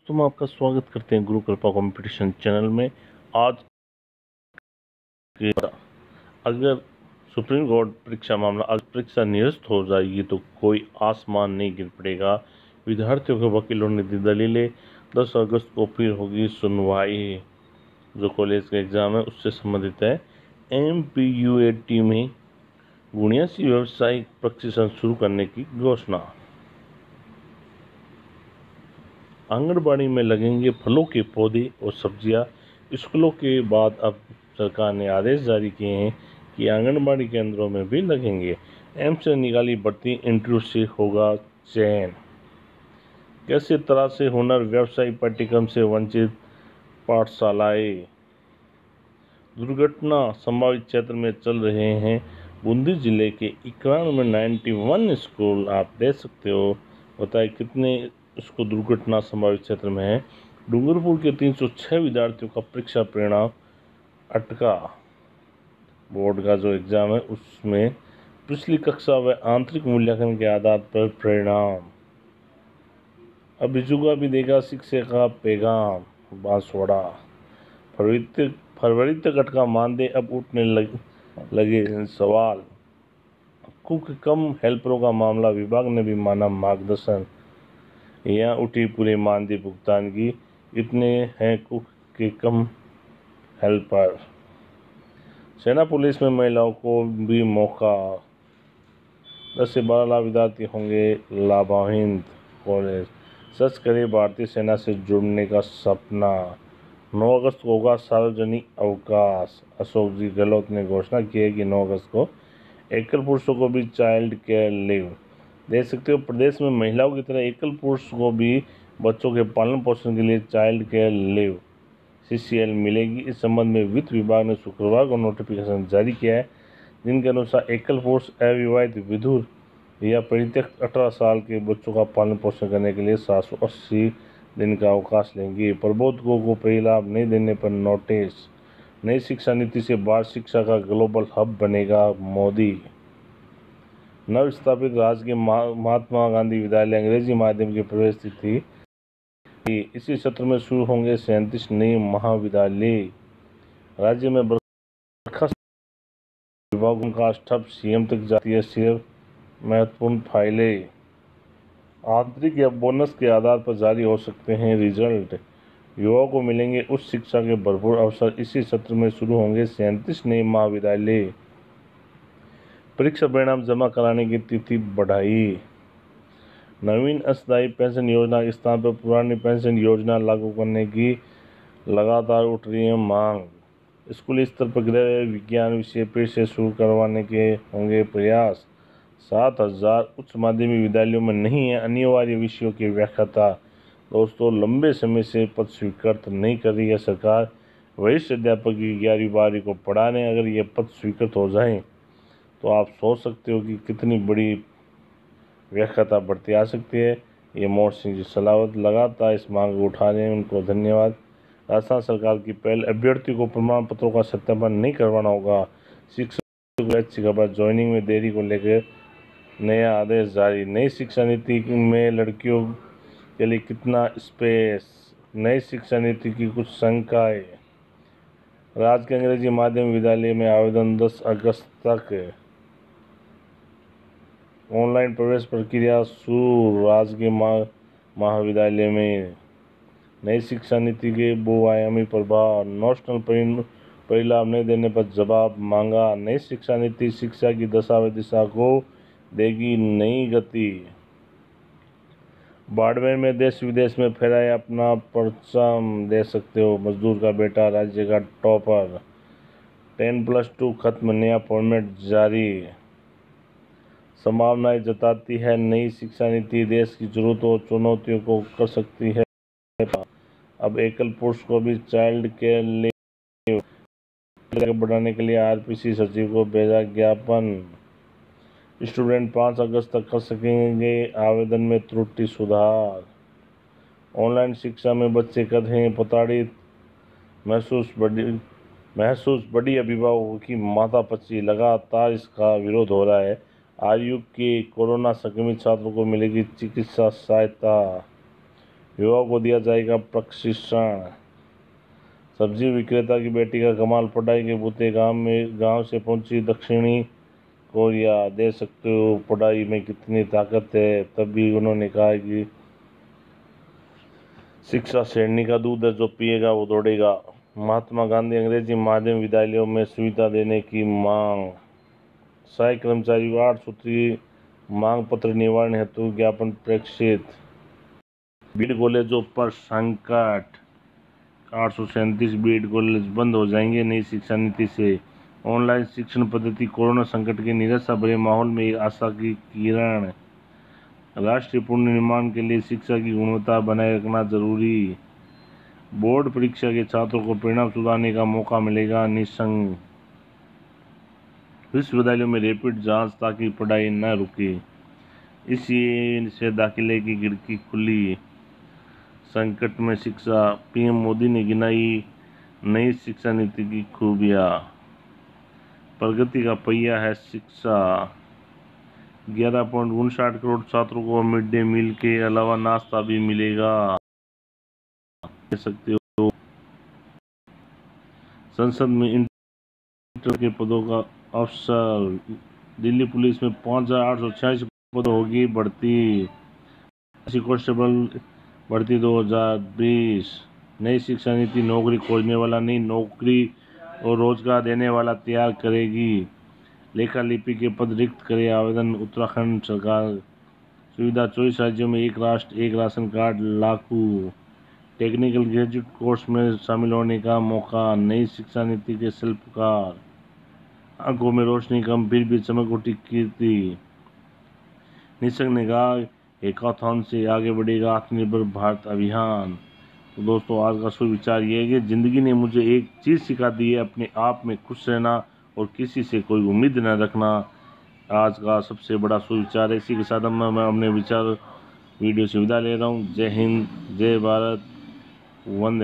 दोस्तों, हम आपका स्वागत करते हैं गुरु कृपा कंपटीशन चैनल में। आज के अगर सुप्रीम कोर्ट परीक्षा मामला आज परीक्षा निरस्त हो जाएगी तो कोई आसमान नहीं गिर पड़ेगा। विद्यार्थियों के वकीलों ने दी दलीलें। 10 अगस्त को फिर होगी सुनवाई। जो कॉलेज का एग्ज़ाम है उससे संबंधित है। MPUAT में बुनियादी व्यावसायिक प्रशिक्षण शुरू करने की घोषणा। आंगनबाड़ी में लगेंगे फलों के पौधे और सब्जियां। स्कूलों के बाद अब सरकार ने आदेश जारी किए हैं कि आंगनबाड़ी केंद्रों में भी लगेंगे। एम्स से निकाली भर्ती, इंटरव्यू से होगा चयन। कैसे तरह से हुनर व्यावसायिक पाठ्यक्रम से वंचित पाठशालाएं। दुर्घटना संभावित क्षेत्र में चल रहे हैं। बूंदी जिले के इकरान में 91 स्कूल आप देख सकते हो। बताए कितने इसको दुर्घटना संभावित क्षेत्र में है। डूंगरपुर के 306 विद्यार्थियों का परीक्षा परिणाम अटका। बोर्ड का जो एग्ज़ाम है उसमें पिछली कक्षा व आंतरिक मूल्यांकन के आधार पर परिणाम। अब बिजुगा भी देगा शिक्षा का पैगाम। बांसवाड़ा फरवरी तक अटका मानदेय अब उठने लगे सवाल। कुक कम हेल्परों का मामला, विभाग ने भी माना मार्गदर्शन। यहाँ उठी पूरे मानदेय भुगतान की। इतने हैं कुक के कम हेल्पर। सेना पुलिस में महिलाओं को भी मौका। 10 से 12 लाख विद्यार्थी होंगे लाभान्वित। कॉलेज सच करे भारतीय सेना से जुड़ने का सपना। 9 अगस्त को होगा सार्वजनिक अवकाश। अशोक जी गहलोत ने घोषणा की है कि 9 अगस्त को एकल पुरुषों को भी चाइल्ड केयर लीव। देख सकते हो, प्रदेश में महिलाओं की तरह एकल पुरुष को भी बच्चों के पालन पोषण के लिए चाइल्ड केयर लीव CCL मिलेगी। इस संबंध में वित्त विभाग ने शुक्रवार को नोटिफिकेशन जारी किया है, जिनके अनुसार एकल पुरुष, अविवाहित, विधुर या परित्यक्त 18 साल के बच्चों का पालन पोषण करने के लिए 780 दिन का अवकाश लेंगे। प्रबोधकों को परिलाभ नहीं देने पर नोटिस। नई शिक्षा नीति से बाल शिक्षा का ग्लोबल हब बनेगा मोदी। नव स्थापित राजकीय महात्मा गांधी विद्यालय अंग्रेजी माध्यम की प्रवेश तिथि। इसी सत्र में शुरू होंगे 37 नए महाविद्यालय। राज्य में बर्खास्त विभागों का ठप, CM तक जाती है सिर्फ महत्वपूर्ण फाइलें। आंतरिक या बोनस के आधार पर जारी हो सकते हैं रिजल्ट। युवाओं को मिलेंगे उच्च शिक्षा के भरपूर अवसर। इसी सत्र में शुरू होंगे 37 नए महाविद्यालय। परीक्षा परिणाम जमा कराने की तिथि बढ़ाई। नवीन अस्थायी पेंशन योजना के स्थान पर पुरानी पेंशन योजना लागू करने की लगातार उठ रही है मांग। स्कूली स्तर पर गृह विज्ञान विषय फिर से शुरू करवाने के होंगे प्रयास। 7000 उच्च माध्यमिक विद्यालयों में नहीं है अनिवार्य विषयों की व्याख्याता। दोस्तों, लंबे समय से पद स्वीकृत नहीं कर रही है सरकार। वरिष्ठ अध्यापक की 11वीं 12वीं को पढ़ाने अगर ये पद स्वीकृत हो जाएं तो आप सोच सकते हो कि कितनी बड़ी व्याख्याता बढ़ती आ सकती है। ये मोहन सिंह जी सलावत लगातार इस मांग को उठा रहे हैं, उनको धन्यवाद। राजस्थान सरकार की पहल, अभ्यर्थी को प्रमाण पत्रों का सत्यापन नहीं करवाना होगा। शिक्षक को अच्छी खबर, ज्वाइनिंग में देरी को लेकर नया आदेश जारी। नई शिक्षा नीति में लड़कियों के लिए कितना स्पेस। नई शिक्षा नीति की कुछ शंकाएं। राजकीय अंग्रेजी माध्यम विद्यालय में आवेदन 10 अगस्त तक। ऑनलाइन प्रवेश प्रक्रिया शुरू। राजकीय महाविद्यालय में नई शिक्षा नीति के बहुआयामी प्रभाव। नेशनल परिलाभ नहीं देने पर जवाब मांगा। नई शिक्षा नीति शिक्षा की दशा व दिशा को देगी नई गति। बाड़मेर में देश विदेश में फहराया अपना परचम। दे सकते हो, मजदूर का बेटा राज्य का टॉपर। 10+2 खत्म, नया फॉर्मेट जारी। संभावनाएं जताती है नई शिक्षा नीति देश की जरूरतों और चुनौतियों को कर सकती है। अब एकल पुरुष को भी चाइल्ड केयर लीव बढ़ाने के लिए RPC सचिव को भेजा ज्ञापन। स्टूडेंट 5 अगस्त तक कर सकेंगे आवेदन में त्रुटि सुधार। ऑनलाइन शिक्षा में बच्चे कर रहे हैं प्रताड़ित। महसूस बड़ी अभिभावकों की माथापच्ची। लगातार इसका विरोध हो रहा है। आयु के कोरोना संक्रमित छात्रों को मिलेगी चिकित्सा सहायता। युवाओं को दिया जाएगा प्रशिक्षण। सब्जी विक्रेता की बेटी का कमाल, पढ़ाई के बूते गांव से पहुंची दक्षिणी कोरिया। दे सकते हो पढ़ाई में कितनी ताकत है। तब भी उन्होंने कहा कि शिक्षा शेरनी का दूध है, जो पिएगा वो दौड़ेगा। महात्मा गांधी अंग्रेजी माध्यम विद्यालयों में सुविधा देने की मांग। सहायक कर्मचारी को 8 सूत्रीय मांग पत्र निवारण हेतु ज्ञापन प्रेषित। बीएड कॉलेजों पर संकट, 837 बीएड कॉलेज बंद हो जाएंगे नई शिक्षा नीति से। ऑनलाइन शिक्षण पद्धति, कोरोना संकट के निराशा भरे माहौल में आशा की किरण। राष्ट्रीय पुनर्निर्माण के लिए शिक्षा की गुणवत्ता बनाए रखना जरूरी। बोर्ड परीक्षा के छात्रों को परिणाम सुधारने का मौका मिलेगा निशंक। विश्वविद्यालयों में रैपिड जांच ताकि पढ़ाई न रुके, इसी से दाखिले की खिड़की खुली। संकट में शिक्षा, पीएम मोदी ने गिनाई नई शिक्षा नीति की खूबियां। प्रगति का पहिया है शिक्षा। 11.59 करोड़ छात्रों को मिड डे मील के अलावा नाश्ता भी मिलेगा। कह सकते हो। संसद में इंटर के पदों का अवसर। दिल्ली पुलिस में 5,886 पद होगी भर्ती। कांस्टेबल भर्ती 2020। नई शिक्षा नीति नौकरी खोजने वाला नहीं, नौकरी और रोजगार देने वाला तैयार करेगी। लेखा लिपि के पद रिक्त करे आवेदन। उत्तराखंड सरकार। सुविधा 24 राज्यों में एक राष्ट्र एक राशन कार्ड लागू। टेक्निकल ग्रेजुएट कोर्स में शामिल होने का मौका। नई शिक्षा नीति के शिल्पकार। आंखों में रोशनी कम फिर भी चमक उठी कीर्ति। निशंक ने कहा हैकाथॉन से आगे बढ़ेगा आत्मनिर्भर भारत अभियान। तो दोस्तों आज का सुविचार ये है कि ज़िंदगी ने मुझे एक चीज़ सिखा दी है, अपने आप में खुश रहना और किसी से कोई उम्मीद न रखना। आज का सबसे बड़ा सुविचार है। इसी के साथ मैं अपने विचार वीडियो से विदा ले रहा हूँ। जय हिंद, जय भारत, वंदे।